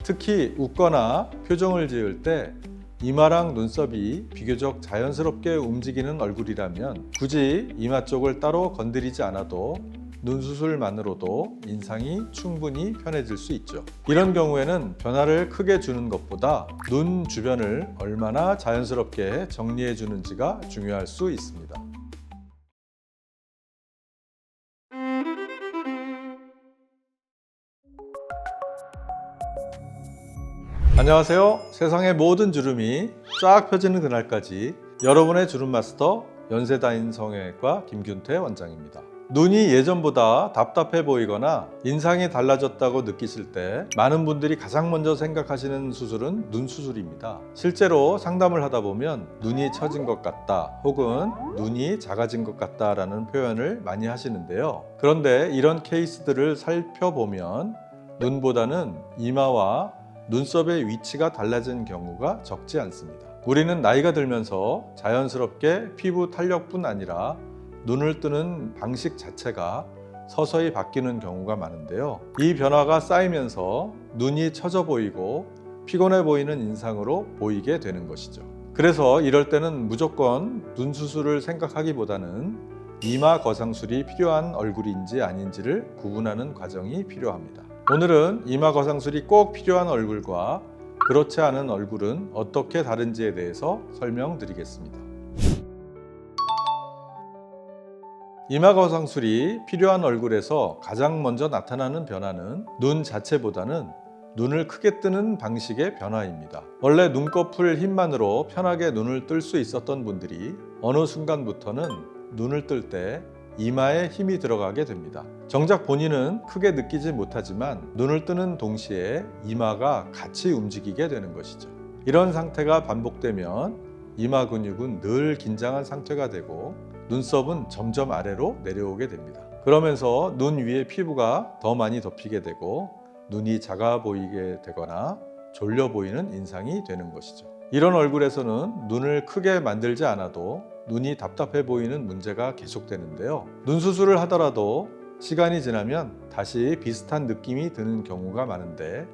특히 웃거나 표정을 지을 때 이마랑 눈썹이 비교적 자연스럽게 움직이는 얼굴이라면 굳이 이마 쪽을 따로 건드리지 않아도 눈 수술만으로도 인상이 충분히 편해질 수 있죠. 이런 경우에는 변화를 크게 주는 것보다 눈 주변을 얼마나 자연스럽게 정리해 주는지가 중요할 수 있습니다. 안녕하세요. 세상의 모든 주름이 쫙 펴지는 그날까지 여러분의 주름 마스터 연세다인 성형외과 김균태 원장입니다. 눈이 예전보다 답답해 보이거나 인상이 달라졌다고 느끼실 때 많은 분들이 가장 먼저 생각하시는 수술은 눈 수술입니다. 실제로 상담을 하다 보면 눈이 처진 것 같다 혹은 눈이 작아진 것 같다 라는 표현을 많이 하시는데요. 그런데 이런 케이스들을 살펴보면 눈보다는 이마와 눈썹의 위치가 달라진 경우가 적지 않습니다. 우리는 나이가 들면서 자연스럽게 피부 탄력뿐 아니라 눈을 뜨는 방식 자체가 서서히 바뀌는 경우가 많은데요. 이 변화가 쌓이면서 눈이 처져 보이고 피곤해 보이는 인상으로 보이게 되는 것이죠. 그래서 이럴 때는 무조건 눈 수술을 생각하기보다는 이마 거상술이 필요한 얼굴인지 아닌지를 구분하는 과정이 필요합니다. 오늘은 이마 거상술이 꼭 필요한 얼굴과 그렇지 않은 얼굴은 어떻게 다른지에 대해서 설명드리겠습니다. 이마 거상술이 필요한 얼굴에서 가장 먼저 나타나는 변화는 눈 자체보다는 눈을 크게 뜨는 방식의 변화입니다. 원래 눈꺼풀 힘만으로 편하게 눈을 뜰 수 있었던 분들이 어느 순간부터는 눈을 뜰 때 이마에 힘이 들어가게 됩니다. 정작 본인은 크게 느끼지 못하지만 눈을 뜨는 동시에 이마가 같이 움직이게 되는 것이죠. 이런 상태가 반복되면 이마 근육은 늘 긴장한 상태가 되고 눈썹은 점점 아래로 내려오게 됩니다. 그러면서 눈 위에 피부가 더 많이 덮이게 되고 눈이 작아 보이게 되거나 졸려 보이는 인상이 되는 것이죠. 이런 얼굴에서는 눈을 크게 만들지 않아도 눈이 답답해 보이는 문제가 계속되는데요. 눈 수술을 하더라도 시간이 지나면 다시 비슷한 느낌이 드는 경우가 많은데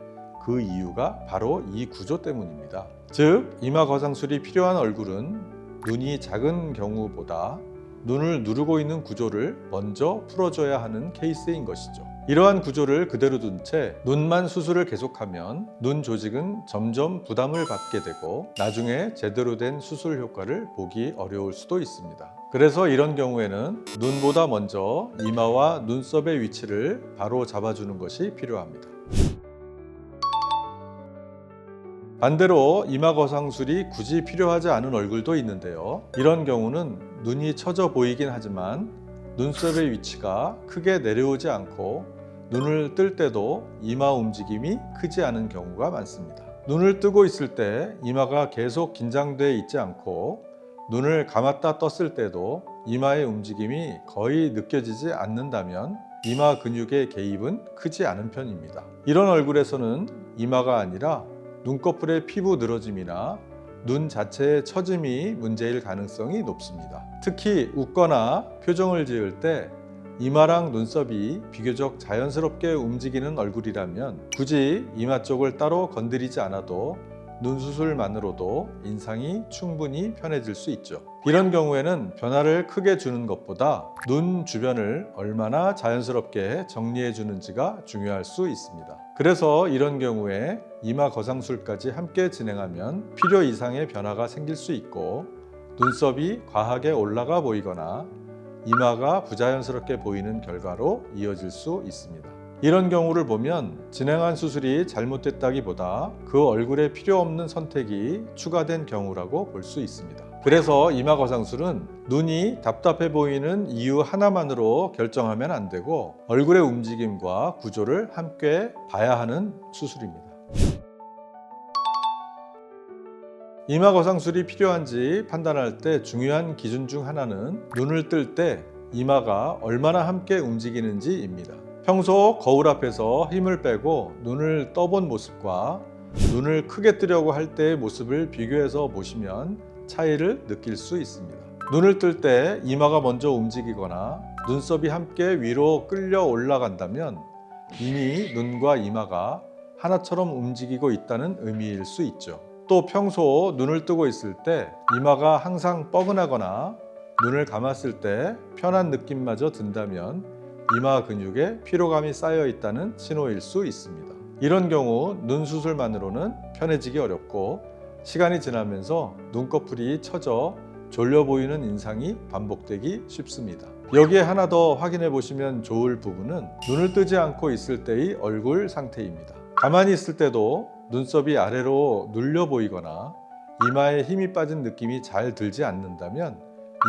그 이유가 바로 이 구조 때문입니다. 즉, 이마 거상술이 필요한 얼굴은 눈이 작은 경우보다 눈을 누르고 있는 구조를 먼저 풀어줘야 하는 케이스인 것이죠. 이러한 구조를 그대로 둔 채 눈만 수술을 계속하면 눈 조직은 점점 부담을 받게 되고 나중에 제대로 된 수술 효과를 보기 어려울 수도 있습니다. 그래서 이런 경우에는 눈보다 먼저 이마와 눈썹의 위치를 바로 잡아주는 것이 필요합니다. 반대로 이마 거상술이 굳이 필요하지 않은 얼굴도 있는데요. 이런 경우는 눈이 처져 보이긴 하지만 눈썹의 위치가 크게 내려오지 않고 눈을 뜰 때도 이마 움직임이 크지 않은 경우가 많습니다. 눈을 뜨고 있을 때 이마가 계속 긴장되어 있지 않고 눈을 감았다 떴을 때도 이마의 움직임이 거의 느껴지지 않는다면 이마 근육의 개입은 크지 않은 편입니다. 이런 얼굴에서는 이마가 아니라 눈꺼풀의 피부 늘어짐이나 눈 자체의 처짐이 문제일 가능성이 높습니다. 특히 웃거나 표정을 지을 때 이마랑 눈썹이 비교적 자연스럽게 움직이는 얼굴이라면 굳이 이마 쪽을 따로 건드리지 않아도 눈 수술만으로도 인상이 충분히 편해질 수 있죠. 이런 경우에는 변화를 크게 주는 것보다 눈 주변을 얼마나 자연스럽게 정리해 주는지가 중요할 수 있습니다. 그래서 이런 경우에 이마 거상술까지 함께 진행하면 필요 이상의 변화가 생길 수 있고 눈썹이 과하게 올라가 보이거나 이마가 부자연스럽게 보이는 결과로 이어질 수 있습니다. 이런 경우를 보면 진행한 수술이 잘못됐다기보다 그 얼굴에 필요 없는 선택이 추가된 경우라고 볼 수 있습니다. 그래서 이마 거상술은 눈이 답답해 보이는 이유 하나만으로 결정하면 안 되고 얼굴의 움직임과 구조를 함께 봐야 하는 수술입니다. 이마 거상술이 필요한지 판단할 때 중요한 기준 중 하나는 눈을 뜰 때 이마가 얼마나 함께 움직이는지입니다. 평소 거울 앞에서 힘을 빼고 눈을 떠본 모습과 눈을 크게 뜨려고 할 때의 모습을 비교해서 보시면 차이를 느낄 수 있습니다. 눈을 뜰 때 이마가 먼저 움직이거나 눈썹이 함께 위로 끌려 올라간다면 이미 눈과 이마가 하나처럼 움직이고 있다는 의미일 수 있죠. 또 평소 눈을 뜨고 있을 때 이마가 항상 뻐근하거나 눈을 감았을 때 편한 느낌마저 든다면 이마 근육에 피로감이 쌓여 있다는 신호일 수 있습니다. 이런 경우 눈 수술만으로는 편해지기 어렵고 시간이 지나면서 눈꺼풀이 처져 졸려 보이는 인상이 반복되기 쉽습니다. 여기에 하나 더 확인해 보시면 좋을 부분은 눈을 뜨지 않고 있을 때의 얼굴 상태입니다. 가만히 있을 때도 눈썹이 아래로 눌려 보이거나 이마에 힘이 빠진 느낌이 잘 들지 않는다면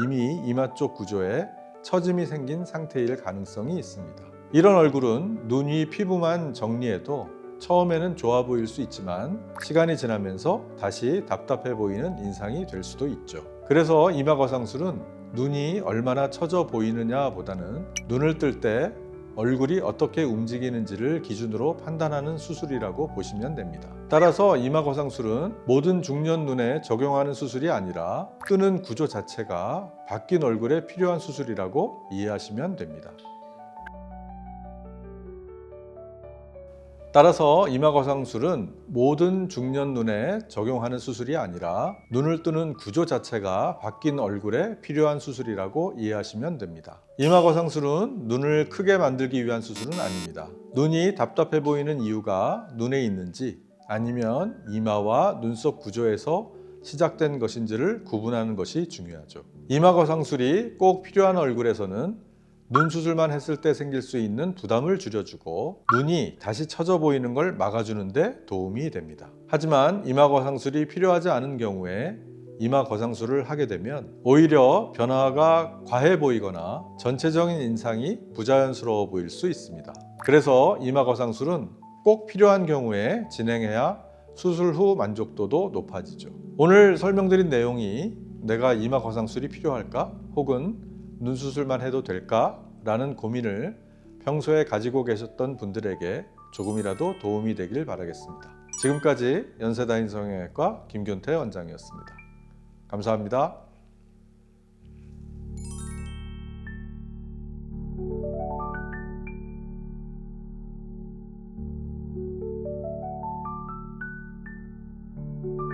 이미 이마 쪽 구조에 처짐이 생긴 상태일 가능성이 있습니다. 이런 얼굴은 눈 위 피부만 정리해도 처음에는 좋아 보일 수 있지만 시간이 지나면서 다시 답답해 보이는 인상이 될 수도 있죠. 그래서 이마 거상술은 눈이 얼마나 처져 보이느냐 보다는 눈을 뜰 때 얼굴이 어떻게 움직이는지를 기준으로 판단하는 수술이라고 보시면 됩니다. 따라서 이마 거상술은 모든 중년 눈에 적용하는 수술이 아니라 뜨는 구조 자체가 바뀐 얼굴에 필요한 수술이라고 이해하시면 됩니다. 따라서 이마 거상술은 모든 중년 눈에 적용하는 수술이 아니라 눈을 뜨는 구조 자체가 바뀐 얼굴에 필요한 수술이라고 이해하시면 됩니다. 이마 거상술은 눈을 크게 만들기 위한 수술은 아닙니다. 눈이 답답해 보이는 이유가 눈에 있는지 아니면 이마와 눈썹 구조에서 시작된 것인지를 구분하는 것이 중요하죠. 이마 거상술이 꼭 필요한 얼굴에서는 눈 수술만 했을 때 생길 수 있는 부담을 줄여주고 눈이 다시 처져 보이는 걸 막아주는 데 도움이 됩니다. 하지만 이마 거상술이 필요하지 않은 경우에 이마 거상술을 하게 되면 오히려 변화가 과해 보이거나 전체적인 인상이 부자연스러워 보일 수 있습니다. 그래서 이마 거상술은 꼭 필요한 경우에 진행해야 수술 후 만족도도 높아지죠. 오늘 설명드린 내용이 내가 이마 거상술이 필요할까? 혹은 눈 수술만 해도 될까? 라는 고민을 평소에 가지고 계셨던 분들에게 조금이라도 도움이 되길 바라겠습니다. 지금까지 연세다인 성형외과 김균태 원장이었습니다. 감사합니다.